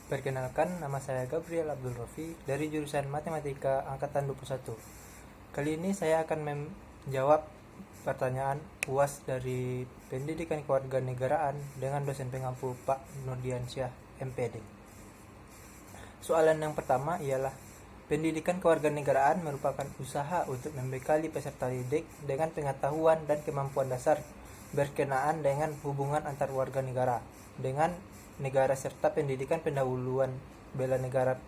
Perkenalkan, nama saya Gabriel Abdul Rofi dari jurusan Matematika Angkatan 21. Kali ini saya akan menjawab pertanyaan UAS dari Pendidikan Kewarganegaraan dengan dosen pengampu Pak Nurdiansyah, MPD. Soalan yang pertama ialah, pendidikan kewarganegaraan merupakan usaha untuk membekali peserta didik dengan pengetahuan dan kemampuan dasar berkenaan dengan hubungan antar warga negara dengan negara serta pendidikan pendahuluan bela negara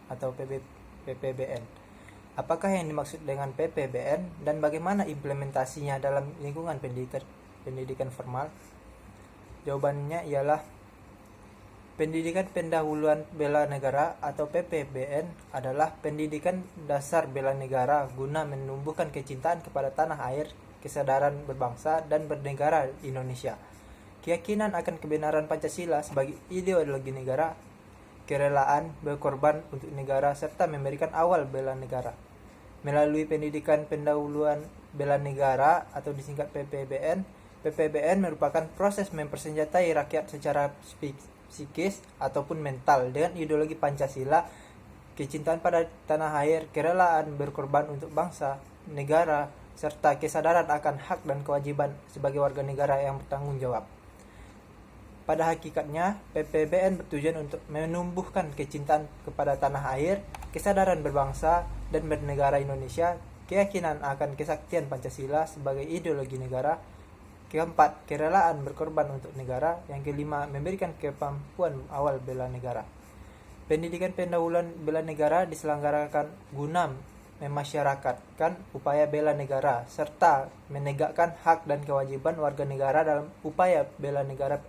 atau PPBN. Apakah yang dimaksud dengan PPBN dan bagaimana implementasinya dalam lingkungan pendidikan formal? Jawabannya ialah pendidikan pendahuluan bela negara atau PPBN adalah pendidikan dasar bela negara guna menumbuhkan kecintaan kepada tanah air, kesadaran berbangsa dan bernegara Indonesia, keyakinan akan kebenaran Pancasila sebagai ideologi negara, kerelaan berkorban untuk negara serta memberikan awal bela negara. Melalui pendidikan pendahuluan bela negara atau disingkat PPBN merupakan proses mempersenjatai rakyat secara psikis ataupun mental dengan ideologi Pancasila, kecintaan pada tanah air, kerelaan berkorban untuk bangsa, negara, serta kesadaran akan hak dan kewajiban sebagai warga negara yang bertanggung jawab. Pada hakikatnya, PPBN bertujuan untuk menumbuhkan kecintaan kepada tanah air, kesadaran berbangsa dan bernegara Indonesia, keyakinan akan kesaktian Pancasila sebagai ideologi negara, keempat, kerelaan berkorban untuk negara, yang kelima, memberikan kemampuan awal bela negara. Pendidikan pendahuluan bela negara diselenggarakan guna memasyarakatkan upaya bela negara serta menegakkan hak dan kewajiban warga negara dalam upaya bela negara.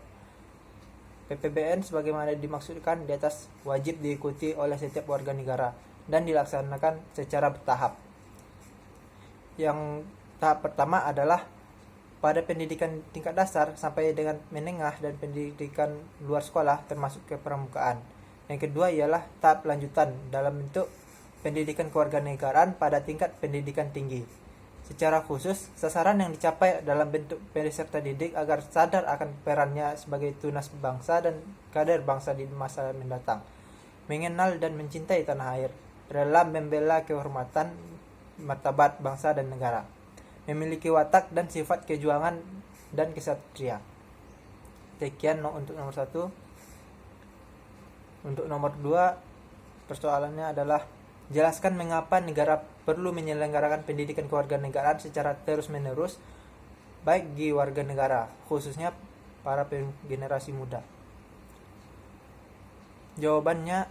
PPBN sebagaimana dimaksudkan di atas wajib diikuti oleh setiap warga negara dan dilaksanakan secara bertahap. Yang tahap pertama adalah pada pendidikan tingkat dasar sampai dengan menengah dan pendidikan luar sekolah termasuk kepramukaan. Yang kedua ialah tahap lanjutan dalam bentuk pendidikan kewarganegaraan pada tingkat pendidikan tinggi. Secara khusus, sasaran yang dicapai dalam bentuk peserta didik agar sadar akan perannya sebagai tunas bangsa dan kader bangsa di masa mendatang, mengenal dan mencintai tanah air, rela membela kehormatan martabat bangsa dan negara, memiliki watak dan sifat kejuangan dan kesatria. Sekian untuk nomor 1. Untuk nomor 2, persoalannya adalah jelaskan mengapa negara perlu menyelenggarakan pendidikan kewarganegaraan secara terus-menerus bagi warga negara, khususnya para generasi muda. Jawabannya,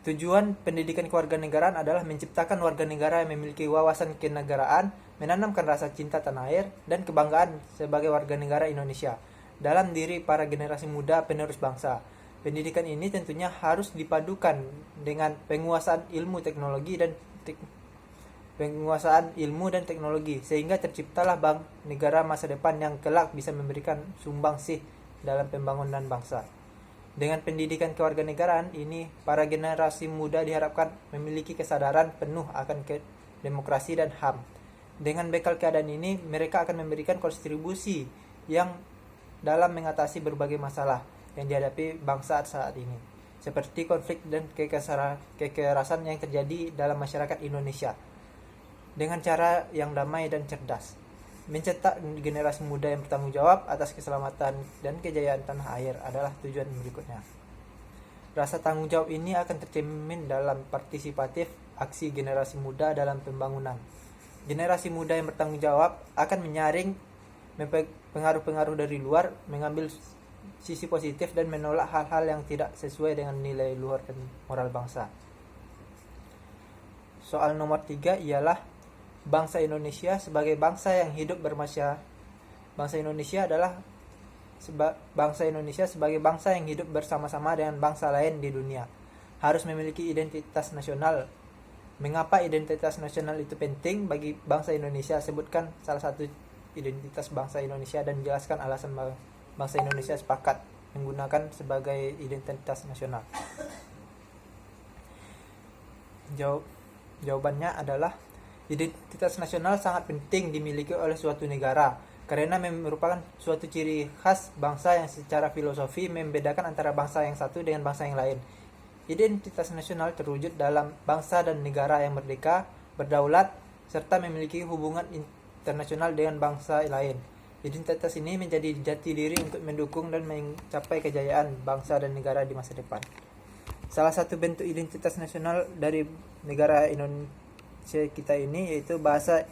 tujuan pendidikan kewarganegaraan adalah menciptakan warga negara yang memiliki wawasan kenegaraan, menanamkan rasa cinta tanah air dan kebanggaan sebagai warga negara Indonesia dalam diri para generasi muda penerus bangsa. Pendidikan ini tentunya harus dipadukan dengan penguasaan ilmu dan teknologi sehingga terciptalah bank negara masa depan yang kelak bisa memberikan sumbangsih dalam pembangunan bangsa. Dengan pendidikan kewarganegaraan ini, para generasi muda diharapkan memiliki kesadaran penuh akan demokrasi dan HAM. Dengan bekal keadaan ini, mereka akan memberikan kontribusi yang dalam mengatasi berbagai masalah yang dihadapi bangsa saat ini, seperti konflik dan kekerasan yang terjadi dalam masyarakat Indonesia, dengan cara yang damai dan cerdas. Mencetak generasi muda yang bertanggung jawab atas keselamatan dan kejayaan tanah air adalah tujuan berikutnya. Rasa tanggung jawab ini akan tercermin dalam partisipatif aksi generasi muda dalam pembangunan. Generasi muda yang bertanggung jawab akan menyaring pengaruh-pengaruh dari luar, mengambil sisi positif dan menolak hal-hal yang tidak sesuai dengan nilai luhur dan moral bangsa. Soal nomor 3 ialah bangsa Indonesia sebagai bangsa yang hidup Bangsa Indonesia sebagai bangsa yang hidup bersama-sama dengan bangsa lain di dunia harus memiliki identitas nasional. Mengapa identitas nasional itu penting bagi bangsa Indonesia? Sebutkan salah satu identitas bangsa Indonesia dan jelaskan alasan bangsa Indonesia sepakat menggunakan sebagai identitas nasional. Jawabannya adalah identitas nasional sangat penting dimiliki oleh suatu negara karena merupakan suatu ciri khas bangsa yang secara filosofi membedakan antara bangsa yang satu dengan bangsa yang lain. Identitas nasional terwujud dalam bangsa dan negara yang merdeka, berdaulat, serta memiliki hubungan internasional dengan bangsa lain. Identitas ini menjadi jati diri untuk mendukung dan mencapai kejayaan bangsa dan negara di masa depan. Salah satu bentuk identitas nasional dari negara Indonesia kita ini yaitu bahasa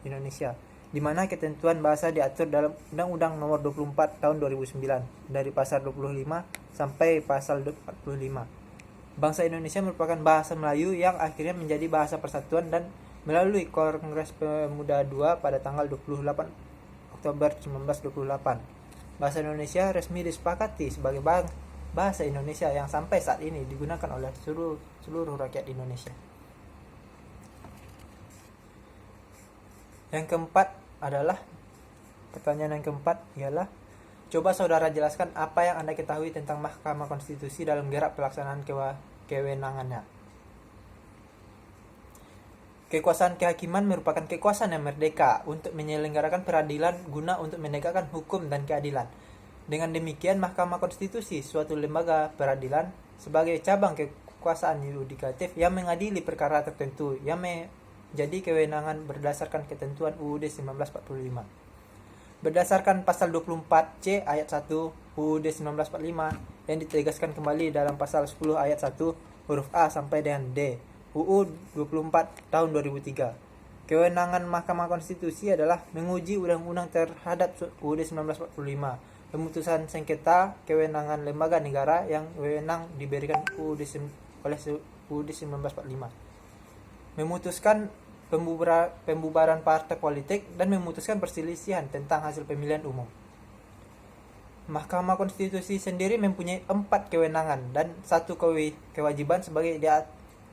Indonesia, di mana ketentuan bahasa diatur dalam Undang-Undang Nomor 24 Tahun 2009 dari pasal 25 sampai pasal 45. Bangsa Indonesia merupakan bahasa Melayu yang akhirnya menjadi bahasa persatuan dan melalui Kongres Pemuda II pada tanggal 28 Oktober 1928. Bahasa Indonesia resmi disepakati sebagai bahasa Indonesia yang sampai saat ini digunakan oleh seluruh rakyat Indonesia. Yang keempat adalah pertanyaan yang keempat ialah, coba saudara jelaskan apa yang Anda ketahui tentang Mahkamah Konstitusi dalam gerak pelaksanaan kewenangannya. Kekuasaan kehakiman merupakan kekuasaan yang merdeka untuk menyelenggarakan peradilan guna untuk menegakkan hukum dan keadilan. Dengan demikian, Mahkamah Konstitusi, suatu lembaga peradilan, sebagai cabang kekuasaan yudikatif yang mengadili perkara tertentu yang menjadi kewenangan berdasarkan ketentuan UUD 1945. Berdasarkan pasal 24C ayat 1 UUD 1945 yang ditegaskan kembali dalam pasal 10 ayat 1 huruf A sampai dengan D UU 24 tahun 2003. Kewenangan Mahkamah Konstitusi adalah menguji undang-undang terhadap UUD 1945, pemutusan sengketa, kewenangan lembaga negara yang wewenang diberikan oleh UUD 1945, memutuskan pembubaran partai politik, dan memutuskan perselisihan tentang hasil pemilihan umum. Mahkamah Konstitusi sendiri mempunyai 4 kewenangan dan 1 kewajiban sebagai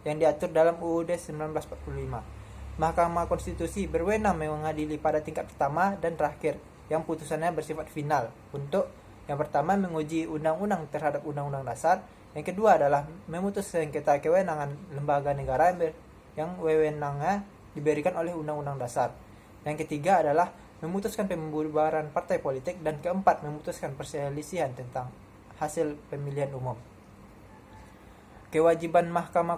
yang diatur dalam UUD 1945. Mahkamah Konstitusi berwenang mengadili pada tingkat pertama dan terakhir, yang putusannya bersifat final. Untuk yang pertama, menguji undang-undang terhadap undang-undang dasar. Yang kedua adalah memutus sengketa kewenangan lembaga negara yang wewenangnya diberikan oleh undang-undang dasar. Yang ketiga adalah memutuskan pembubaran partai politik, dan keempat, memutuskan perselisihan tentang hasil pemilihan umum. Kewajiban Mahkamah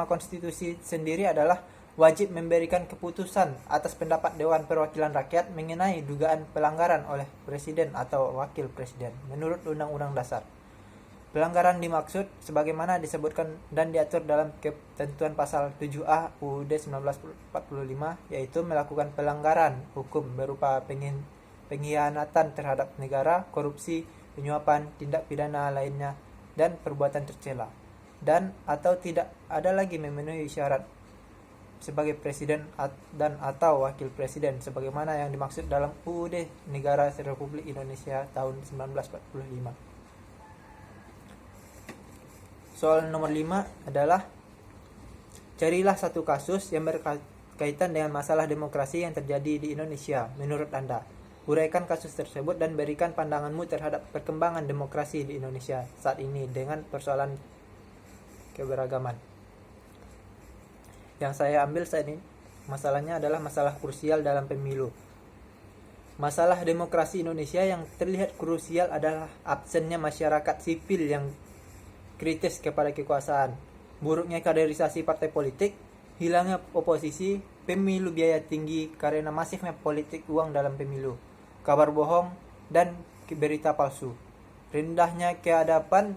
Konstitusi sendiri adalah wajib memberikan keputusan atas pendapat Dewan Perwakilan Rakyat mengenai dugaan pelanggaran oleh Presiden atau Wakil Presiden menurut Undang-Undang Dasar. Pelanggaran dimaksud sebagaimana disebutkan dan diatur dalam ketentuan pasal 7A UUD 1945, yaitu melakukan pelanggaran hukum berupa pengkhianatan terhadap negara, korupsi, penyuapan, tindak pidana lainnya, dan perbuatan tercela, dan atau tidak ada lagi memenuhi syarat sebagai presiden dan atau wakil presiden sebagaimana yang dimaksud dalam UUD Negara Republik Indonesia tahun 1945. Soal nomor 5 adalah, carilah satu kasus yang berkaitan dengan masalah demokrasi yang terjadi di Indonesia menurut Anda. Uraikan kasus tersebut dan berikan pandanganmu terhadap perkembangan demokrasi di Indonesia saat ini dengan persoalan keberagaman. Yang saya ambil saat ini masalahnya adalah masalah krusial dalam pemilu. Masalah demokrasi Indonesia yang terlihat krusial adalah absennya masyarakat sipil yang kritis kepada kekuasaan, buruknya kaderisasi partai politik, hilangnya oposisi, pemilu biaya tinggi karena masifnya politik uang dalam pemilu, kabar bohong, dan berita palsu, rendahnya keadaban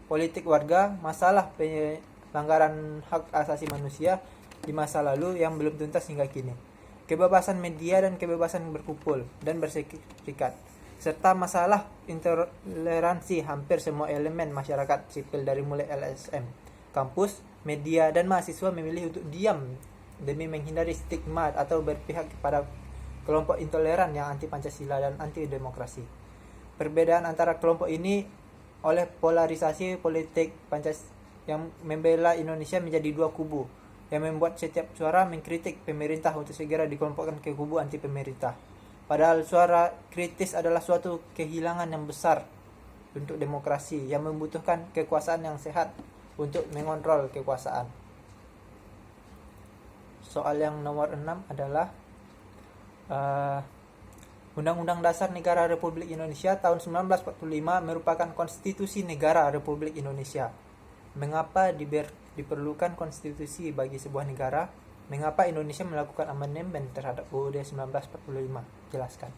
politik warga, masalah pelanggaran hak asasi manusia di masa lalu yang belum tuntas hingga kini, kebebasan media dan kebebasan berkumpul dan berserikat, serta masalah intoleransi hampir semua elemen masyarakat sipil dari mulai LSM, kampus, media, dan mahasiswa memilih untuk diam demi menghindari stigma atau berpihak kepada kelompok intoleran yang anti Pancasila dan anti demokrasi. Perbedaan antara kelompok ini oleh polarisasi politik yang membela Indonesia menjadi dua kubu, yang membuat setiap suara mengkritik pemerintah untuk segera dikelompokkan ke kubu anti pemerintah. Padahal suara kritis adalah suatu kehilangan yang besar untuk demokrasi yang membutuhkan kekuasaan yang sehat untuk mengontrol kekuasaan. Soal yang nomor 6 adalah Undang-Undang Dasar Negara Republik Indonesia tahun 1945 merupakan konstitusi negara Republik Indonesia. Mengapa diperlukan konstitusi bagi sebuah negara? Mengapa Indonesia melakukan amandemen terhadap UUD 1945? Jelaskan.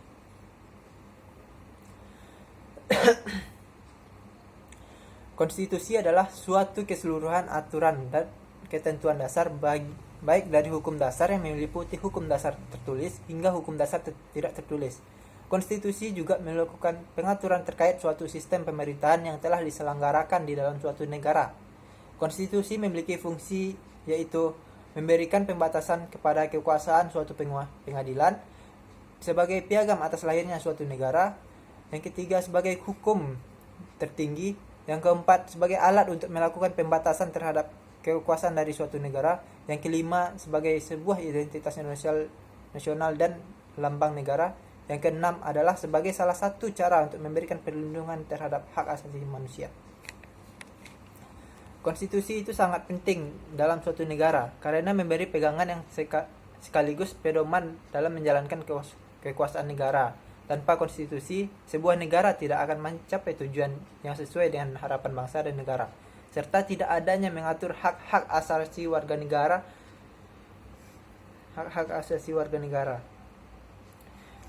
Konstitusi adalah suatu keseluruhan aturan dan ketentuan dasar baik dari hukum dasar yang meliputi hukum dasar tertulis hingga hukum dasar tidak tertulis. Konstitusi juga melakukan pengaturan terkait suatu sistem pemerintahan yang telah diselenggarakan di dalam suatu negara. Konstitusi memiliki fungsi yaitu memberikan pembatasan kepada kekuasaan suatu pengadilan sebagai piagam atas lahirnya suatu negara. Yang ketiga, sebagai hukum tertinggi. Yang keempat, sebagai alat untuk melakukan pembatasan terhadap kekuasaan dari suatu negara. Yang kelima, sebagai sebuah identitas nasional dan lambang negara. Yang keenam adalah sebagai salah satu cara untuk memberikan perlindungan terhadap hak asasi manusia. Konstitusi itu sangat penting dalam suatu negara karena memberi pegangan yang sekaligus pedoman dalam menjalankan kekuasaan negara. Tanpa konstitusi, sebuah negara tidak akan mencapai tujuan yang sesuai dengan harapan bangsa dan negara, serta tidak adanya mengatur hak-hak asasi warga negara.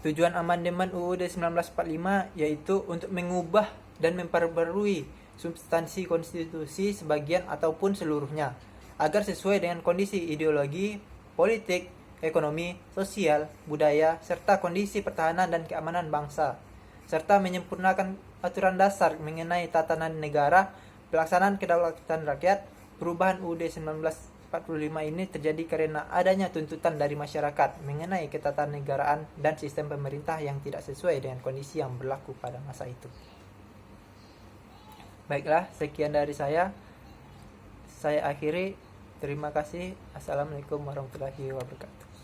Tujuan amandemen UUD 1945 yaitu untuk mengubah dan memperbarui substansi konstitusi sebagian ataupun seluruhnya agar sesuai dengan kondisi ideologi, politik, ekonomi, sosial, budaya, serta kondisi pertahanan dan keamanan bangsa, serta menyempurnakan aturan dasar mengenai tatanan negara, pelaksanaan kedaulatan rakyat. Perubahan UUD 1945 ini terjadi karena adanya tuntutan dari masyarakat mengenai ketatanegaraan dan sistem pemerintah yang tidak sesuai dengan kondisi yang berlaku pada masa itu. Baiklah, sekian dari saya. Saya akhiri. Terima kasih. Assalamualaikum warahmatullahi wabarakatuh.